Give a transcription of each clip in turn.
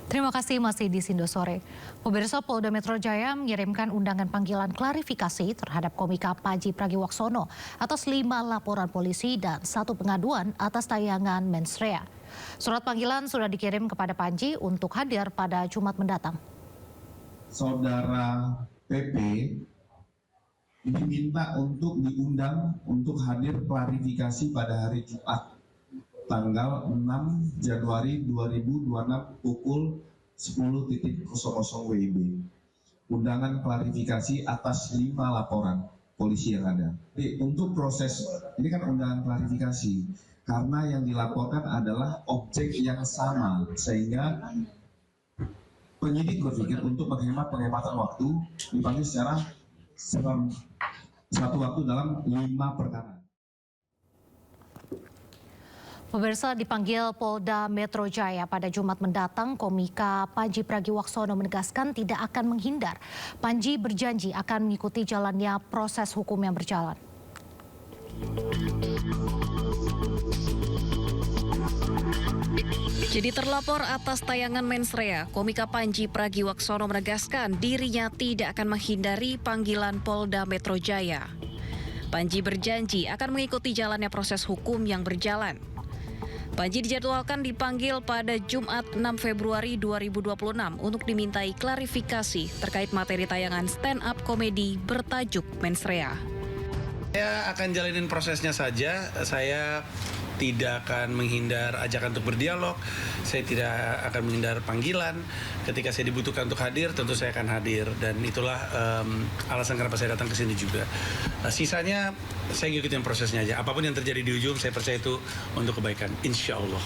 Terima kasih masih di Sindosore. Pemirsa, Polda Metro Jaya mengirimkan undangan panggilan klarifikasi terhadap komika Panji Pragiwaksono atas 5 laporan polisi dan 1 pengaduan atas tayangan mensrea. Surat panggilan sudah dikirim kepada Panji untuk hadir pada Jumat mendatang. Saudara PP diminta untuk diundang untuk hadir klarifikasi pada hari Jumat tanggal 6 Januari 2026 pukul 10.00 WIB. Undangan klarifikasi atas 5 laporan polisi yang ada. Jadi, untuk proses, ini kan undangan klarifikasi, karena yang dilaporkan adalah objek yang sama, sehingga penyidik berpikir untuk penghematan waktu dipanggil secara satu waktu dalam 5 perkara. Pemirsa, dipanggil Polda Metro Jaya pada Jumat mendatang, komika Panji Pragiwaksono menegaskan tidak akan menghindar. Panji berjanji akan mengikuti jalannya proses hukum yang berjalan. Jadi terlapor atas tayangan mensrea, komika Panji Pragiwaksono menegaskan dirinya tidak akan menghindari panggilan Polda Metro Jaya. Panji berjanji akan mengikuti jalannya proses hukum yang berjalan. Panji dijadwalkan dipanggil pada Jumat 6 Februari 2026 untuk dimintai klarifikasi terkait materi tayangan stand-up komedi bertajuk Mensrea. Saya akan jalanin prosesnya saja, saya tidak akan menghindar ajakan untuk berdialog, saya tidak akan menghindar panggilan. Ketika saya dibutuhkan untuk hadir, tentu saya akan hadir, dan itulah alasan kenapa saya datang ke sini juga. Sisanya saya ngikutin prosesnya aja. Apapun yang terjadi di ujung, saya percaya itu untuk kebaikan, insya Allah.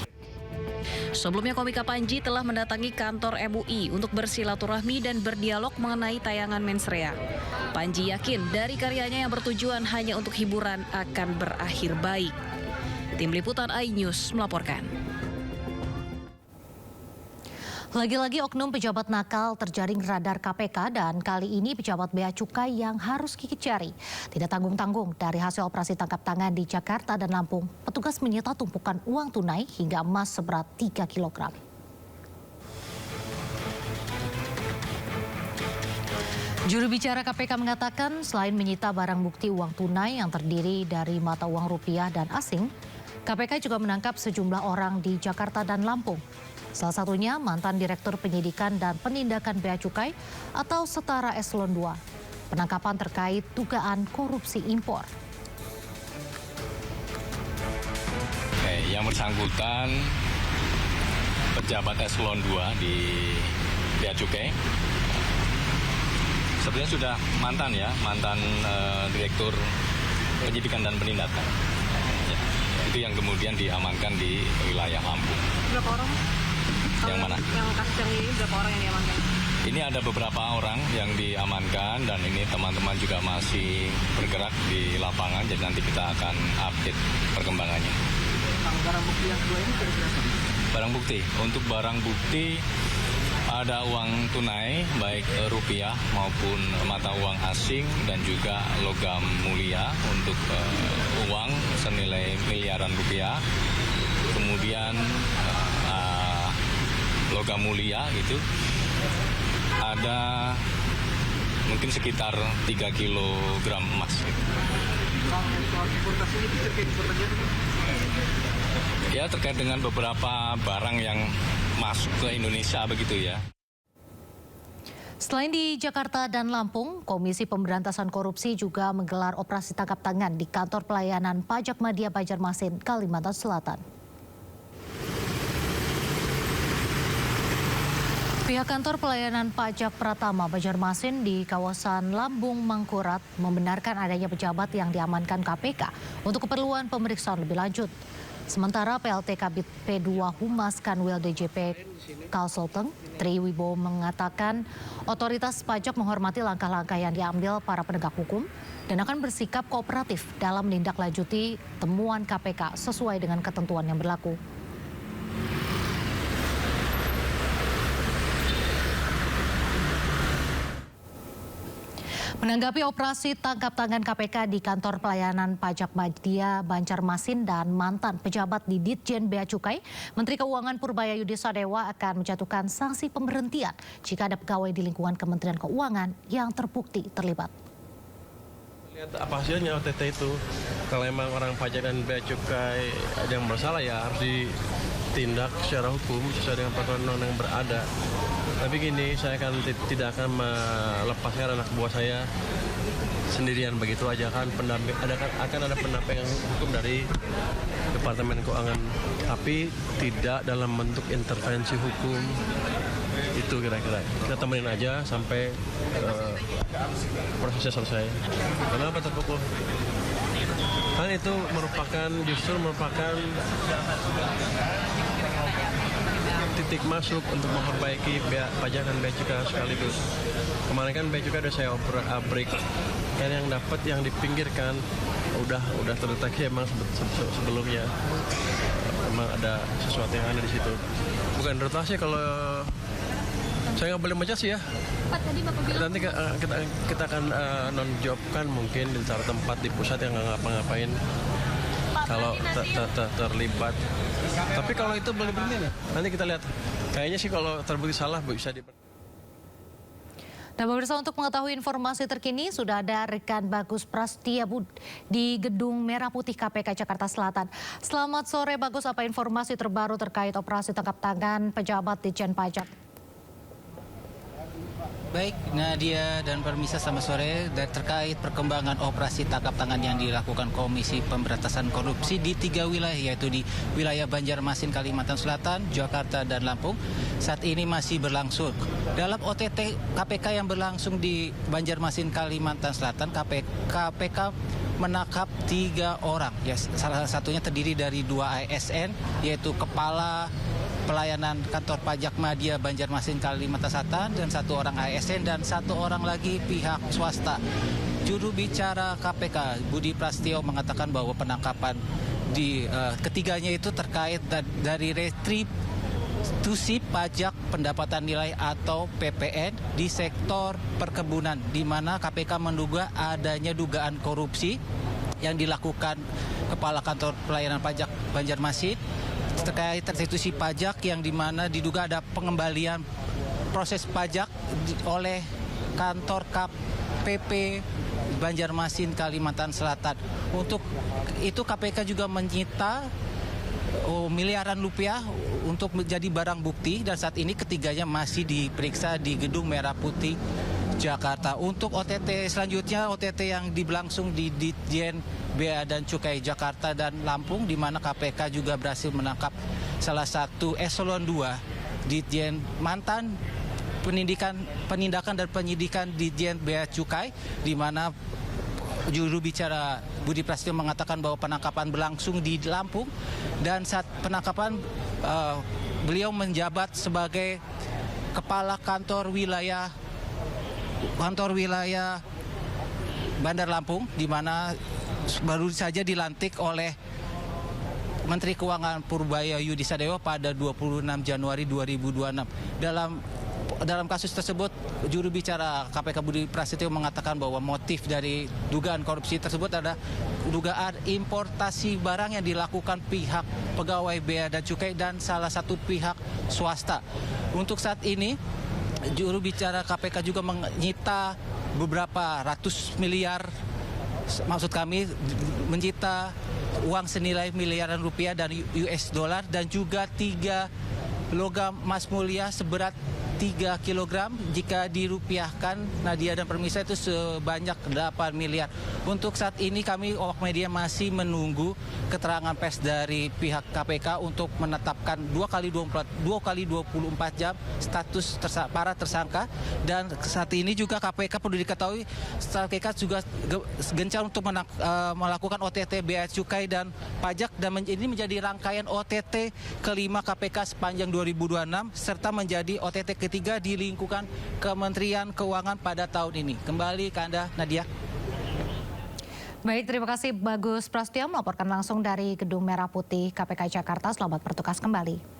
Sebelumnya komika Panji telah mendatangi kantor MUI untuk bersilaturahmi dan berdialog mengenai tayangan mensrea. Panji yakin dari karyanya yang bertujuan hanya untuk hiburan akan berakhir baik. Tim Liputan iNews melaporkan. Lagi-lagi oknum pejabat nakal terjaring radar KPK dan kali ini pejabat Bea Cukai yang harus gigit jari. Tidak tanggung-tanggung dari hasil operasi tangkap tangan di Jakarta dan Lampung, petugas menyita tumpukan uang tunai hingga emas seberat 3 kg. Juru bicara KPK mengatakan selain menyita barang bukti uang tunai yang terdiri dari mata uang rupiah dan asing, KPK juga menangkap sejumlah orang di Jakarta dan Lampung. Salah satunya mantan Direktur Penyidikan dan Penindakan Bea Cukai atau setara Eselon II. Penangkapan terkait dugaan korupsi impor. Yang bersangkutan pejabat Eselon II di Bea Cukai. Sebenarnya sudah mantan Direktur Penyidikan dan Penindakan. Ya, itu yang kemudian diamankan di wilayah Lampung. Berapa orang? Yang mana? Yang kasus yang ini berapa orang yang diamankan? Ini ada beberapa orang yang diamankan dan ini teman-teman juga masih bergerak di lapangan, jadi nanti kita akan update perkembangannya. Barang bukti yang kedua ini kira-kira apa? Barang bukti, untuk barang bukti ada uang tunai baik rupiah maupun mata uang asing dan juga logam mulia untuk uang senilai miliaran rupiah. Kemudian logam mulia itu ada mungkin sekitar 3 kg emas. Soal importasi ini terkait importasi? Ya, terkait dengan beberapa barang yang masuk ke Indonesia begitu ya. Selain di Jakarta dan Lampung, Komisi Pemberantasan Korupsi juga menggelar operasi tangkap tangan di kantor pelayanan pajak Madya Banjarmasin, Kalimantan Selatan. Pihak kantor pelayanan pajak Pratama Banjarmasin di kawasan Lambung Mangkurat membenarkan adanya pejabat yang diamankan KPK untuk keperluan pemeriksaan lebih lanjut. Sementara PLT Kabid P2 Humas Kanwil DJP Kalselteng, Tri Wibowo mengatakan otoritas pajak menghormati langkah-langkah yang diambil para penegak hukum dan akan bersikap kooperatif dalam menindaklanjuti temuan KPK sesuai dengan ketentuan yang berlaku. Menanggapi operasi tangkap tangan KPK di kantor pelayanan pajak Madya Banjarmasin dan mantan pejabat di Ditjen Bea Cukai, Menteri Keuangan Purbaya Yudisadewa akan menjatuhkan sanksi pemberhentian jika ada pegawai di lingkungan Kementerian Keuangan yang terbukti terlibat. Lihat apa hasilnya OTT itu. Kalau emang orang pajak dan bea cukai ada yang bersalah ya harus ditindak secara hukum sesuai dengan peraturan undang yang berada. Tapi gini, saya tidak akan melepaskan anak buah saya sendirian begitu aja kan. Akan ada pendampingan hukum dari Departemen Keuangan, tapi tidak dalam bentuk intervensi hukum. Itu kira-kira. Kita temenin aja sampai prosesnya selesai. Kenapa terpukul? Kan itu justru merupakan titik masuk untuk memperbaiki pajak dan bea cukai sekaligus. Kemarin kan bea cukai udah saya break, kan yang dapat yang dipinggirkan udah terdeteksi emang sebelumnya emang ada sesuatu yang ada di situ. Bukan rotasi kalau saya nggak boleh menjudge ya. Nanti kita akan non-job kan mungkin di tempat di pusat yang nggak ngapa-ngapain kalau terlibat. Tapi kalau itu boleh berhenti, nanti kita lihat. Kayaknya sih kalau terbukti salah bisa Nah, pemirsa, untuk mengetahui informasi terkini sudah ada rekan Bagus Prastiabud di Gedung Merah Putih KPK Jakarta Selatan. Selamat sore Bagus, apa informasi terbaru terkait operasi tangkap tangan pejabat Ditjen Pajak? Baik, Nadia dan Permisa, selamat sore. Dan terkait perkembangan operasi tangkap tangan yang dilakukan Komisi Pemberantasan Korupsi di 3 wilayah, yaitu di wilayah Banjarmasin, Kalimantan Selatan, Jakarta, dan Lampung, saat ini masih berlangsung. Dalam OTT KPK yang berlangsung di Banjarmasin, Kalimantan Selatan, KPK menangkap 3 orang. Ya, salah satunya terdiri dari 2 ASN, yaitu Kepala Pelayanan Kantor Pajak Madya Banjarmasin Kalimantan Selatan dan 1 orang ASN dan 1 orang lagi pihak swasta. Juru bicara KPK Budi Prasetyo mengatakan bahwa penangkapan di ketiganya itu terkait dari restitusi pajak pendapatan nilai atau PPN di sektor perkebunan, di mana KPK menduga adanya dugaan korupsi yang dilakukan Kepala Kantor Pelayanan Pajak Banjarmasin terkait restitusi pajak yang dimana diduga ada pengembalian proses pajak oleh kantor KPP Banjarmasin Kalimantan Selatan. Untuk itu KPK juga menyita miliaran rupiah untuk menjadi barang bukti dan saat ini ketiganya masih diperiksa di Gedung Merah Putih Jakarta. Untuk OTT selanjutnya, OTT yang berlangsung di Ditjen Bea dan Cukai Jakarta dan Lampung, di mana KPK juga berhasil menangkap salah satu eselon 2 Ditjen mantan penindakan dan penyidikan Ditjen Bea Cukai, di mana juru bicara Budi Prasetyo mengatakan bahwa penangkapan berlangsung di Lampung dan saat penangkapan beliau menjabat sebagai Kepala Kantor Wilayah Bandar Lampung, di mana baru saja dilantik oleh Menteri Keuangan Purbaya Yudisadewa pada 26 Januari 2026. Dalam kasus tersebut, juru bicara KPK Budi Prasetyo mengatakan bahwa motif dari dugaan korupsi tersebut adalah dugaan importasi barang yang dilakukan pihak pegawai bea dan cukai dan salah satu pihak swasta. Untuk saat ini, juru bicara KPK juga menyita beberapa ratus miliar, maksud kami menyita uang senilai miliaran rupiah dan US dollar dan juga 3 logam emas mulia seberat 3 kg jika dirupiahkan, Nadia dan Permisa, itu sebanyak 8 miliar. Untuk saat ini kami awak media masih menunggu keterangan pers dari pihak KPK untuk menetapkan 2 kali 24 jam status para tersangka. Dan saat ini juga KPK perlu diketahui KPK juga gencar untuk melakukan OTT Bea Cukai dan Pajak, dan ini menjadi rangkaian OTT kelima KPK sepanjang 2026 serta menjadi OTT ketiga di lingkungan Kementerian Keuangan pada tahun ini. Kembali ke Anda, Nadia. Baik, terima kasih Bagus Prasetyo melaporkan langsung dari Gedung Merah Putih KPK Jakarta. Selamat bertugas kembali.